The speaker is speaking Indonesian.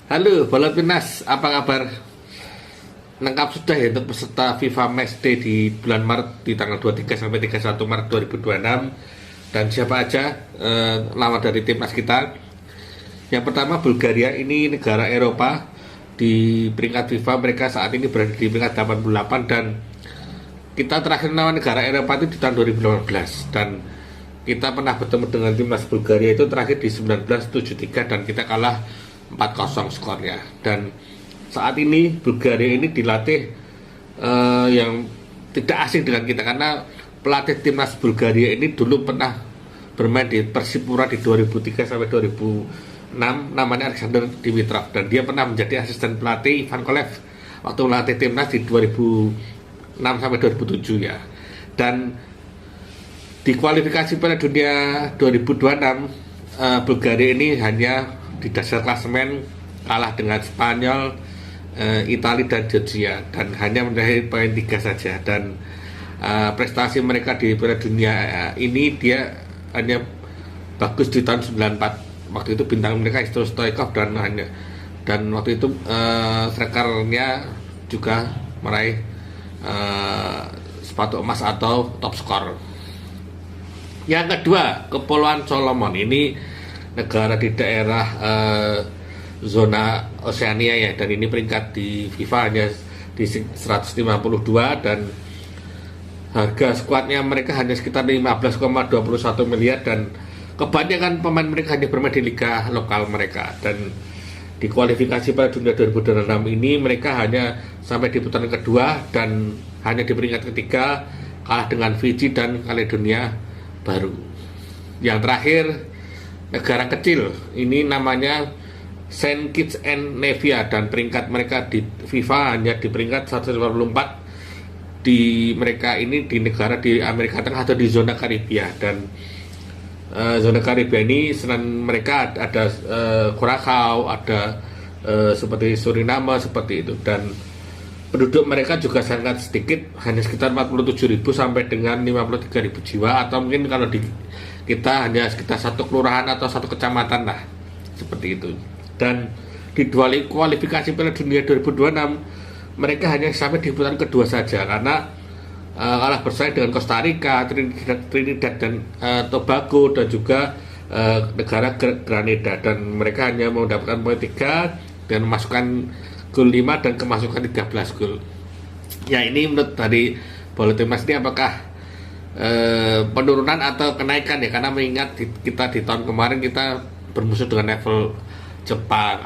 Halo, Balap Pinas, apa kabar? Lengkap sudah ya untuk peserta FIFA Matchday di bulan Maret di tanggal 23 sampai 31 Maret 2026. Dan siapa aja lawan dari timnas kita? Yang pertama Bulgaria, ini negara Eropa. Di peringkat FIFA mereka saat ini berada di peringkat 88, dan kita terakhir lawan negara Eropa itu di tahun 2015, dan kita pernah bertemu dengan timnas Bulgaria itu terakhir di 1973 dan kita kalah 4-0 skornya. Dan saat ini Bulgaria ini dilatih yang tidak asing dengan kita, karena pelatih timnas Bulgaria ini dulu pernah bermain di Persipura di 2003 sampai 2006, namanya Alexander Dimitrov, dan dia pernah menjadi asisten pelatih Ivan Kolev waktu melatih timnas di 2006 sampai 2007 ya. Dan di kualifikasi Piala Dunia 2026 Bulgaria ini hanya di dasar klasemen kalah dengan Spanyol, Italia dan Georgia, dan hanya meraih poin 3 saja. Dan prestasi mereka di Piala Dunia ini dia hanya bagus di tahun 94. Waktu itu bintang mereka Istro Stoikov, dan waktu itu strikernya juga meraih sepatu emas atau top skor. Yang kedua, Kepulauan Solomon, ini negara di daerah zona Oseania ya, dan ini peringkat di FIFA hanya di 152, dan harga skuadnya mereka hanya sekitar 15,21 miliar, dan kebanyakan pemain mereka hanya bermain di liga lokal mereka. Dan di kualifikasi Piala Dunia 2026 ini mereka hanya sampai di putaran kedua dan hanya di peringkat ketiga, kalah dengan Fiji dan Kaledonia Baru. Yang terakhir, negara kecil, ini namanya Saint Kitts and Nevis, dan peringkat mereka di FIFA hanya di peringkat 154. Di mereka ini di negara di Amerika Tengah atau di zona Karibia, dan zona Karibia ini selain mereka ada Curaçao, ada seperti Suriname seperti itu, dan penduduk mereka juga sangat sedikit, hanya sekitar 47.000 sampai dengan 53.000 jiwa, atau mungkin kalau di kita hanya sekitar satu kelurahan atau satu kecamatan lah, seperti itu. Dan di kualifikasi Piala Dunia 2026 mereka hanya sampai di putaran kedua saja, karena kalah bersaing dengan Costa Rica, Trinidad dan Tobago, dan juga negara Grenada, dan mereka hanya mendapatkan poin 3 dan memasukkan gol 5 dan kemasukan 13 gol. Ya, ini menurut dari bola timnas ini apakah penurunan atau kenaikan ya, karena mengingat kita di tahun kemarin kita bermusuh dengan level Jepang.